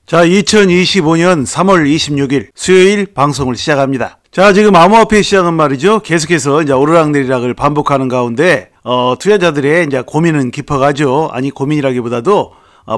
자, 2025년 3월 26일 수요일 방송을 시작합니다. 자, 지금 암호화폐 시장은 말이죠. 계속해서 이제 오르락내리락을 반복하는 가운데 투자자들의 이제 고민은 깊어가죠. 아니, 고민이라기보다도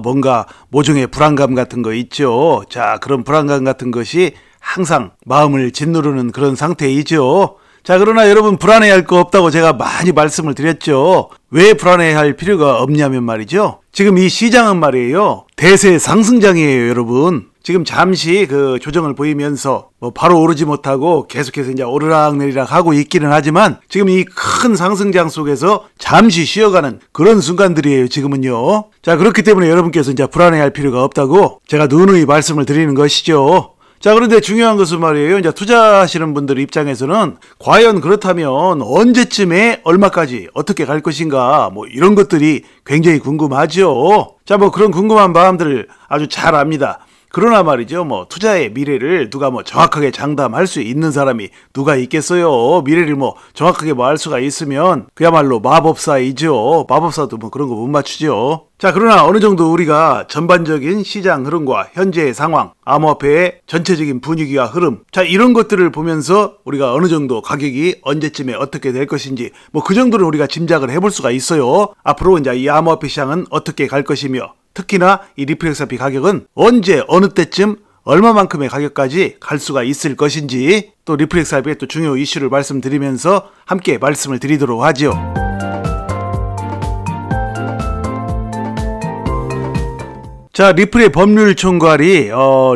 뭔가 모종의 불안감 같은 거 있죠. 자, 그런 불안감 같은 것이 항상 마음을 짓누르는 그런 상태이죠. 자, 그러나 여러분, 불안해할 거 없다고 제가 많이 말씀을 드렸죠. 왜 불안해할 필요가 없냐면 말이죠. 지금 이 시장은 말이에요, 대세 상승장이에요, 여러분. 지금 잠시 그 조정을 보이면서 바로 오르지 못하고 계속해서 이제 오르락내리락 하고 있기는 하지만 지금 이 큰 상승장 속에서 잠시 쉬어가는 그런 순간들이에요, 지금은요. 자, 그렇기 때문에 여러분께서 이제 불안해할 필요가 없다고 제가 누누이 말씀을 드리는 것이죠. 자, 그런데 중요한 것은 말이에요, 이제 투자하시는 분들 입장에서는 과연 그렇다면 언제쯤에 얼마까지 어떻게 갈 것인가, 이런 것들이 굉장히 궁금하죠. 자, 그런 궁금한 마음들을 아주 잘 압니다. 그러나 말이죠, 투자의 미래를 누가 정확하게 장담할 수 있는 사람이 누가 있겠어요. 미래를 정확하게 알 수가 있으면 그야말로 마법사이죠. 마법사도 그런 거 못 맞추죠. 자, 그러나 어느 정도 우리가 전반적인 시장 흐름과 현재의 상황, 암호화폐의 전체적인 분위기와 흐름, 자, 이런 것들을 보면서 우리가 어느 정도 가격이 언제쯤에 어떻게 될 것인지 그 정도는 우리가 짐작을 해볼 수가 있어요. 앞으로 이제 이 암호화폐 시장은 어떻게 갈 것이며, 특히나 이 리플렉스RP 가격은 언제 어느 때쯤 얼마만큼의 가격까지 갈 수가 있을 것인지, 또 리플렉스RP의 또 중요 이슈를 말씀드리면서 함께 말씀을 드리도록 하죠. 자, 리플의 법률 총괄이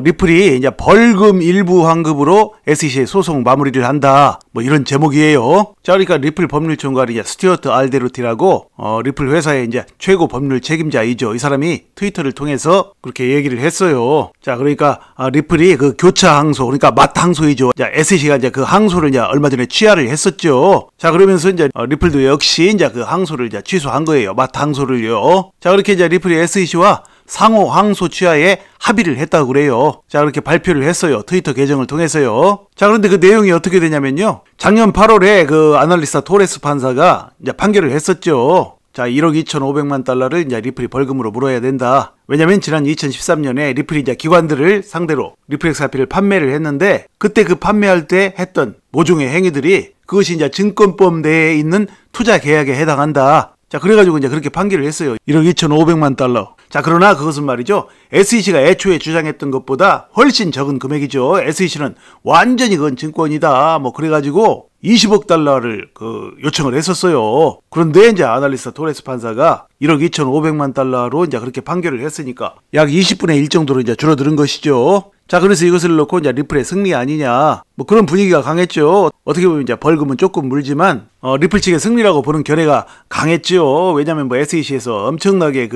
리플이 이제 벌금 일부 환급으로 SEC에 소송 마무리를 한다, 이런 제목이에요. 자, 그러니까 리플 법률 총괄이 이제 스튜어트 알데루티라고 리플 회사의 이제 최고 법률 책임자이죠. 이 사람이 트위터를 통해서 그렇게 얘기를 했어요. 자, 그러니까 리플이 그 교차 항소, 그러니까 맞 항소이죠. 자, SEC가 이제 그 항소를 이제 얼마 전에 취하를 했었죠. 자, 그러면서 이제 리플도 역시 이제 그 항소를 이제 취소한 거예요. 맞 항소를요. 자, 그렇게 이제 리플이 SEC와 상호 항소 취하에 합의를 했다고 그래요. 자, 그렇게 발표를 했어요. 트위터 계정을 통해서요. 자, 그런데 그 내용이 어떻게 되냐면요, 작년 8월에 그 아날리스타 토레스 판사가 이제 판결을 했었죠. 자, 1억 2,500만 달러를 이제 리플이 벌금으로 물어야 된다. 왜냐면 지난 2013년에 리플이 이제 기관들을 상대로 리플렉스RP를 판매를 했는데, 그때 그 판매할 때 했던 모종의 행위들이 그것이 이제 증권법 내에 있는 투자 계약에 해당한다. 자, 그래가지고 이제 그렇게 판결을 했어요. 1억 2,500만 달러. 자, 그러나 그것은 말이죠, SEC가 애초에 주장했던 것보다 훨씬 적은 금액이죠. SEC는 완전히 그건 증권이다, 그래가지고 20억 달러를 요청을 했었어요. 그런데 이제 아날리스타 토레스 판사가 1억 2,500만 달러로 이제 그렇게 판결을 했으니까 약 20분의 1 정도로 이제 줄어드는 것이죠. 자, 그래서 이것을 놓고 이제 리플의 승리 아니냐, 그런 분위기가 강했죠. 어떻게 보면 이제 벌금은 조금 물지만 리플 측의 승리라고 보는 견해가 강했죠. 왜냐면 SEC에서 엄청나게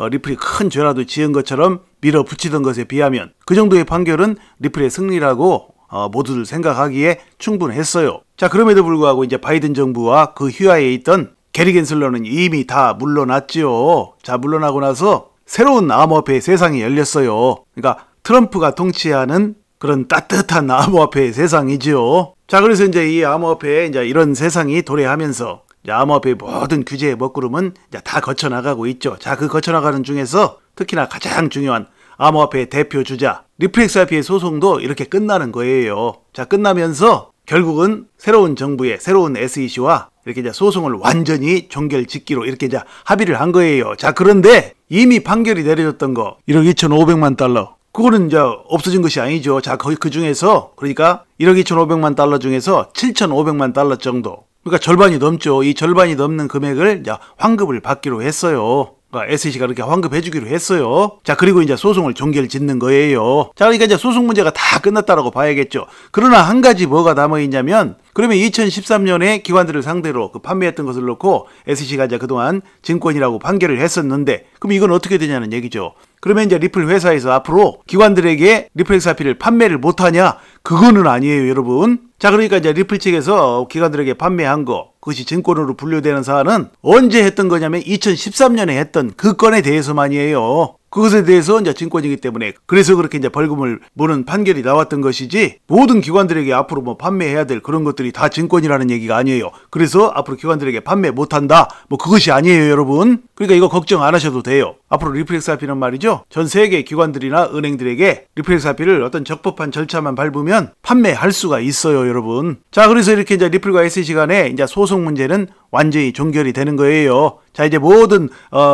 리플이 큰 죄라도 지은 것처럼 밀어붙이던 것에 비하면 그 정도의 판결은 리플의 승리라고 모두들 생각하기에 충분했어요. 자, 그럼에도 불구하고 이제 바이든 정부와 그 휘하에 있던 게리 겐슬러는 이미 다 물러났죠. 자, 물러나고 나서 새로운 암호화폐의 세상이 열렸어요. 그러니까 트럼프가 통치하는 그런 따뜻한 암호화폐의 세상이지요. 자, 그래서 이제 이 암호화폐에 이제 이런 세상이 도래하면서 이제 암호화폐의 모든 규제의 먹구름은 이제 다 거쳐나가고 있죠. 자, 그 거쳐나가는 중에서 특히나 가장 중요한 암호화폐의 대표 주자 리플렉스RP의 소송도 이렇게 끝나는 거예요. 자, 끝나면서 결국은 새로운 정부의 새로운 SEC와 이렇게 이제 소송을 완전히 종결짓기로 이렇게 이제 합의를 한 거예요. 자, 그런데 이미 판결이 내려졌던 거 1억 2,500만 달러, 그거는 이제 없어진 것이 아니죠. 자, 거의 그 중에서, 그러니까 1억 2,500만 달러 중에서 7,500만 달러 정도, 그러니까 절반이 넘죠. 이 절반이 넘는 금액을 이제 환급을 받기로 했어요. 그러니까 SEC가 그렇게 환급해주기로 했어요. 자, 그리고 이제 소송을 종결짓는 거예요. 자, 그러니까 이제 소송 문제가 다 끝났다라고 봐야겠죠. 그러나 한 가지 뭐가 남아있냐면, 그러면 2013년에 기관들을 상대로 판매했던 것을 놓고 SEC가 이제 그동안 증권이라고 판결을 했었는데, 그럼 이건 어떻게 되냐는 얘기죠. 그러면 이제 리플 회사에서 앞으로 기관들에게 리플렉스RP를 판매를 못하냐? 그거는 아니에요, 여러분. 자, 그러니까 이제 리플 측에서 기관들에게 판매한 거, 그것이 증권으로 분류되는 사안은 언제 했던 거냐면 2013년에 했던 그 건에 대해서만이에요. 그것에 대해서 이제 증권이기 때문에 그래서 그렇게 이제 벌금을 무는 판결이 나왔던 것이지 모든 기관들에게 앞으로 뭐 판매해야 될 그런 것들이 다 증권이라는 얘기가 아니에요. 그래서 앞으로 기관들에게 판매 못한다 뭐 그것이 아니에요 여러분. 그러니까 이거 걱정 안 하셔도 돼요. 앞으로 리플렉스 RP는 말이죠. 전 세계 기관들이나 은행들에게 리플렉스 RP를 어떤 적법한 절차만 밟으면 판매할 수가 있어요 여러분. 자 그래서 이렇게 이제 리플과 SEC 간에 이제 소송 문제는 완전히 종결이 되는 거예요. 자 이제 모든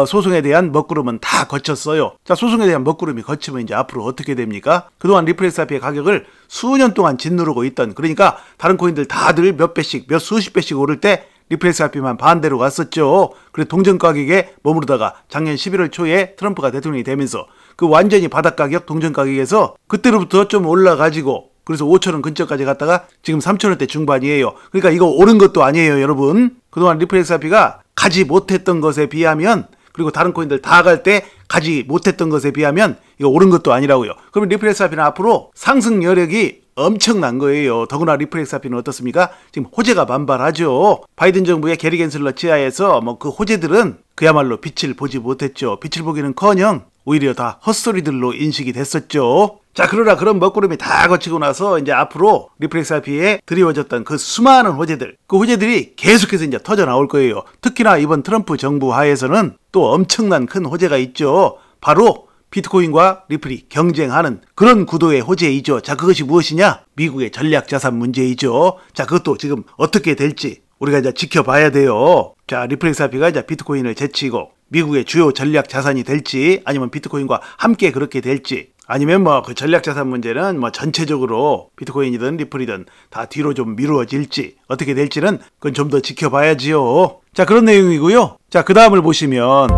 소송에 대한 먹구름은 다 거쳤어요. 자 소송에 대한 먹구름이 거치면 이제 앞으로 어떻게 됩니까? 그동안 리플렉스 RP의 가격을 수년 동안 짓누르고 있던, 그러니까 다른 코인들 다들 몇 배씩 몇 수십 배씩 오를 때 리플렉스 RP만 반대로 갔었죠. 그래서 동전 가격에 머무르다가 작년 11월 초에 트럼프가 대통령이 되면서 그 완전히 바닥 가격 동전 가격에서 그때로부터 좀 올라가지고 그래서 5,000원 근처까지 갔다가 지금 3,000원대 중반이에요. 그러니까 이거 오른 것도 아니에요 여러분. 그동안 리플렉스 RP가 가지 못했던 것에 비하면, 그리고 다른 코인들 다 갈 때 가지 못했던 것에 비하면 이거 오른 것도 아니라고요. 그러면 리플렉스 RP는 앞으로 상승 여력이 엄청난 거예요. 더구나 리플렉스 RP는 어떻습니까? 지금 호재가 만발하죠. 바이든 정부의 게리 겐슬러 치하에서 뭐 그 호재들은 그야말로 빛을 보지 못했죠. 빛을 보기는커녕 오히려 다 헛소리들로 인식이 됐었죠. 자 그러나 그런 먹구름이 다 거치고 나서 이제 앞으로 리플렉스 RP에 드리워졌던 그 수많은 호재들, 그 호재들이 계속해서 이제 터져 나올 거예요. 특히나 이번 트럼프 정부 하에서는 또 엄청난 큰 호재가 있죠. 바로 비트코인과 리플이 경쟁하는 그런 구도의 호재이죠. 자 그것이 무엇이냐? 미국의 전략자산 문제이죠. 자 그것도 지금 어떻게 될지 우리가 이제 지켜봐야 돼요. 자 리플렉스 RP가 이제 비트코인을 제치고 미국의 주요 전략자산이 될지, 아니면 비트코인과 함께 그렇게 될지, 아니면 뭐 그 전략자산 문제는 뭐 전체적으로 비트코인이든 리플이든 다 뒤로 좀 미루어질지 어떻게 될지는 그건 좀 더 지켜봐야지요. 자 그런 내용이고요. 자 그 다음을 보시면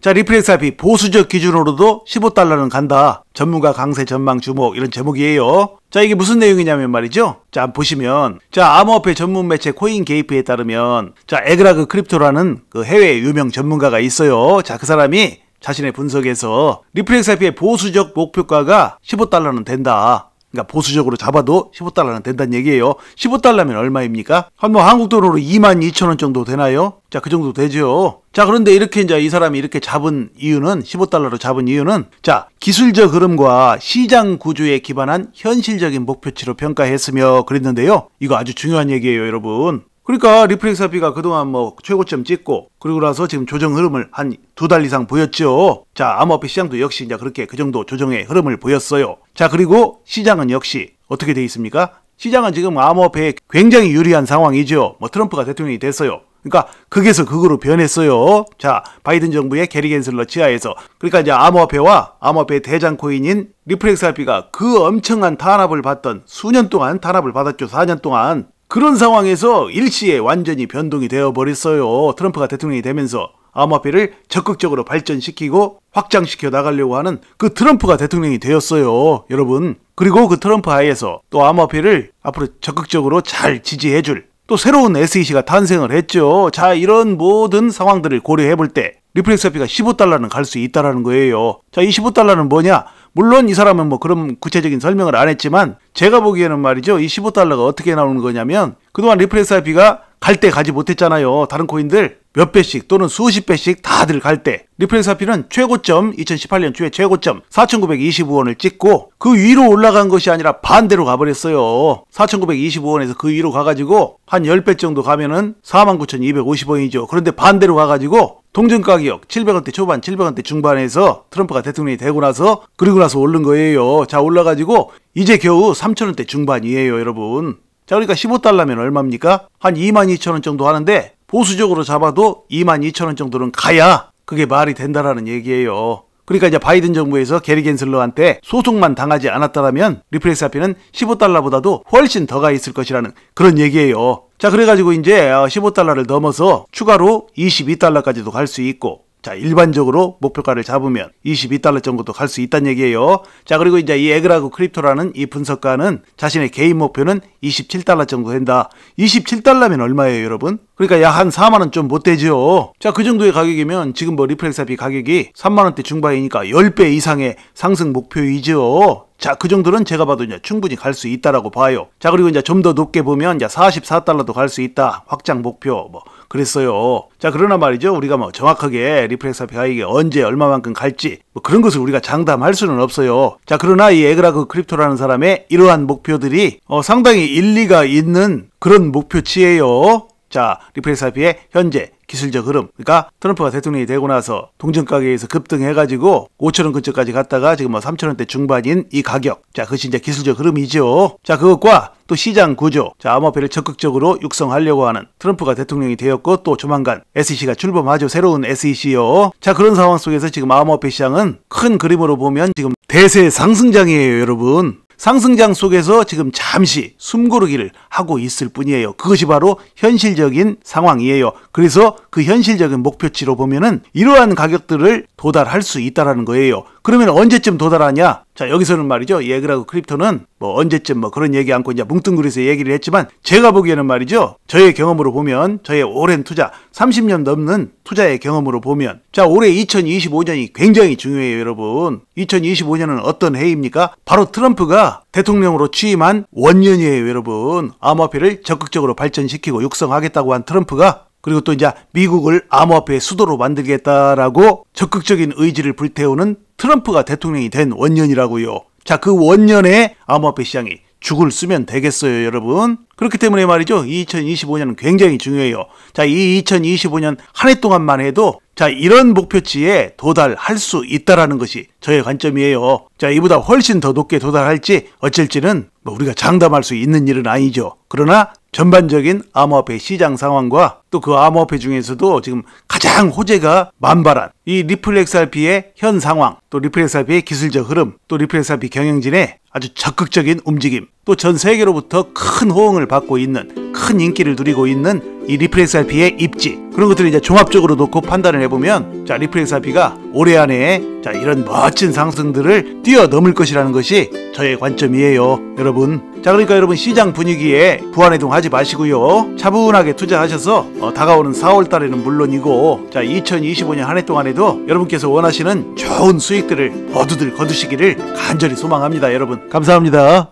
자 리플렉스 RP 보수적 기준으로도 15달러는 간다. 전문가 강세 전망 주목, 이런 제목이에요. 자 이게 무슨 내용이냐면 말이죠. 자 보시면 자 암호화폐 전문 매체 코인게이프에 따르면 자 에그라그 크립토라는 그 해외 유명 전문가가 있어요. 자 그 사람이 자신의 분석에서 리플렉스 RP의 보수적 목표가가 15달러는 된다. 그러니까 보수적으로 잡아도 15달러는 된다는 얘기예요. 15달러면 얼마입니까? 한 뭐 한국 돈으로 22,000원 정도 되나요? 자, 그 정도 되죠. 자, 그런데 이렇게 이제 이 사람이 이렇게 잡은 이유는, 15달러로 잡은 이유는 자, 기술적 흐름과 시장 구조에 기반한 현실적인 목표치로 평가했으며 그랬는데요. 이거 아주 중요한 얘기예요, 여러분. 그러니까 리플렉스 RP가 그동안 뭐 최고점 찍고 그리고 나서 지금 조정 흐름을 한 2달 이상 보였죠. 자 암호화폐 시장도 역시 이제 그렇게 그 정도 조정의 흐름을 보였어요. 자 그리고 시장은 역시 어떻게 돼 있습니까? 시장은 지금 암호화폐에 굉장히 유리한 상황이죠. 뭐 트럼프가 대통령이 됐어요. 그러니까 극에서 극으로 변했어요. 자 바이든 정부의 게리 겐슬러 치하에서. 그러니까 이제 암호화폐와 암호화폐 대장 코인인 리플렉스 RP가 그 엄청난 탄압을 받던, 수년 동안 탄압을 받았죠. 4년 동안. 그런 상황에서 일시에 완전히 변동이 되어버렸어요. 트럼프가 대통령이 되면서 암호화폐를 적극적으로 발전시키고 확장시켜 나가려고 하는 그 트럼프가 대통령이 되었어요. 여러분. 그리고 그 트럼프 하에서 또 암호화폐를 앞으로 적극적으로 잘 지지해줄 또 새로운 SEC가 탄생을 했죠. 자 이런 모든 상황들을 고려해 볼 때 리플렉스 RP가 15달러는 갈 수 있다라는 거예요. 자 이 15달러는 뭐냐? 물론 이 사람은 뭐 그런 구체적인 설명을 안 했지만 제가 보기에는 말이죠. 이 15달러가 어떻게 나오는 거냐면 그동안 리플렉스 RP가 갈 때 가지 못했잖아요. 다른 코인들 몇 배씩 또는 수십 배씩 다들 갈 때 리플렉스 RP는 최고점 2018년 초에 최고점 4,925원을 찍고 그 위로 올라간 것이 아니라 반대로 가버렸어요. 4,925원에서 그 위로 가가지고 한 10배 정도 가면은 49,250원이죠. 그런데 반대로 가가지고 동전 가격 700원대 초반 700원대 중반에서 트럼프가 대통령이 되고 나서 그리고 나서 오른 거예요. 자 올라가지고 이제 겨우 3,000원대 중반이에요 여러분. 자 그러니까 15달러면 얼마입니까? 한 22,000원 정도 하는데 보수적으로 잡아도 22,000원 정도는 가야 그게 말이 된다라는 얘기예요. 그러니까 이제 바이든 정부에서 게리 겐슬러한테 소송만 당하지 않았다면 리플렉스 RP는 15달러보다도 훨씬 더 가 있을 것이라는 그런 얘기예요. 자 그래가지고 이제 15달러를 넘어서 추가로 22달러까지도 갈 수 있고 자 일반적으로 목표가를 잡으면 22달러 정도도 갈 수 있다는 얘기예요. 자 그리고 이제 이 에그라그 크립토라는 이 분석가는 자신의 개인 목표는 27달러 정도 된다. 27달러면 얼마예요 여러분? 그러니까 약 한 4만원 좀 못 되죠. 자 그 정도의 가격이면 지금 뭐 리플렉스 RP 가격이 3만원대 중반이니까 10배 이상의 상승 목표이죠. 자, 그 정도는 제가 봐도 이제 충분히 갈 수 있다라고 봐요. 자, 그리고 이제 좀 더 높게 보면 이제 44달러도 갈 수 있다. 확장 목표 뭐 그랬어요. 자, 그러나 말이죠. 우리가 뭐 정확하게 리플 XRP 가격이 언제 얼마만큼 갈지 뭐 그런 것을 우리가 장담할 수는 없어요. 자, 그러나 이 에그라그 크립토라는 사람의 이러한 목표들이 상당히 일리가 있는 그런 목표치예요. 자, 리플 XRP의 현재 기술적 흐름. 그러니까 트럼프가 대통령이 되고 나서 동전 가격에서 급등해가지고 5,000원 근처까지 갔다가 지금 뭐 3,000원대 중반인 이 가격. 자, 그것이 이제 기술적 흐름이죠. 자, 그것과 또 시장 구조. 자, 암호화폐를 적극적으로 육성하려고 하는 트럼프가 대통령이 되었고 또 조만간 SEC가 출범하죠. 새로운 SEC요. 자, 그런 상황 속에서 지금 암호화폐 시장은 큰 그림으로 보면 지금 대세 상승장이에요, 여러분. 상승장 속에서 지금 잠시 숨고르기를 하고 있을 뿐이에요. 그것이 바로 현실적인 상황이에요. 그래서 그 현실적인 목표치로 보면은 이러한 가격들을 도달할 수 있다라는 거예요. 그러면 언제쯤 도달하냐? 자, 여기서는 말이죠. 이 에그라그 크립토는 뭐 언제쯤 뭐 그런 얘기 않고 이제 뭉뚱그려서 얘기를 했지만 제가 보기에는 말이죠. 저의 경험으로 보면 저의 오랜 투자 30년 넘는 투자의 경험으로 보면 자, 올해 2025년이 굉장히 중요해요, 여러분. 2025년은 어떤 해입니까? 바로 트럼프가 대통령으로 취임한 원년이에요, 여러분. 암호화폐를 적극적으로 발전시키고 육성하겠다고 한 트럼프가 그리고 또 이제 미국을 암호화폐의 수도로 만들겠다라고 적극적인 의지를 불태우는 트럼프가 대통령이 된 원년이라고요. 자, 그 원년에 암호화폐 시장이 죽을 쓰면 되겠어요, 여러분. 그렇기 때문에 말이죠. 2025년은 굉장히 중요해요. 자, 이 2025년 한 해 동안만 해도 자, 이런 목표치에 도달할 수 있다라는 것이 저의 관점이에요. 자, 이보다 훨씬 더 높게 도달할지 어쩔지는 뭐 우리가 장담할 수 있는 일은 아니죠. 그러나 전반적인 암호화폐 시장 상황과 또 그 암호화폐 중에서도 지금 가장 호재가 만발한 이 리플 XRP의 현 상황, 또 리플 XRP의 기술적 흐름, 또 리플 XRP 경영진의 아주 적극적인 움직임, 또 전 세계로부터 큰 호응을 받고 있는, 큰 인기를 누리고 있는 이 리플 XRP의 입지, 그런 것들을 이제 종합적으로 놓고 판단을 해보면 자, 리플 XRP가 올해 안에 자, 이런 멋진 상승들을 뛰어넘을 것이라는 것이 저의 관점이에요, 여러분. 자, 그러니까 여러분 시장 분위기에 부안해동하지 마시고요. 차분하게 투자하셔서 다가오는 4월 달에는 물론이고 자, 2025년 한 해 동안에도 여러분께서 원하시는 좋은 수익들을 모두들 거두시기를 간절히 소망합니다, 여러분. 감사합니다.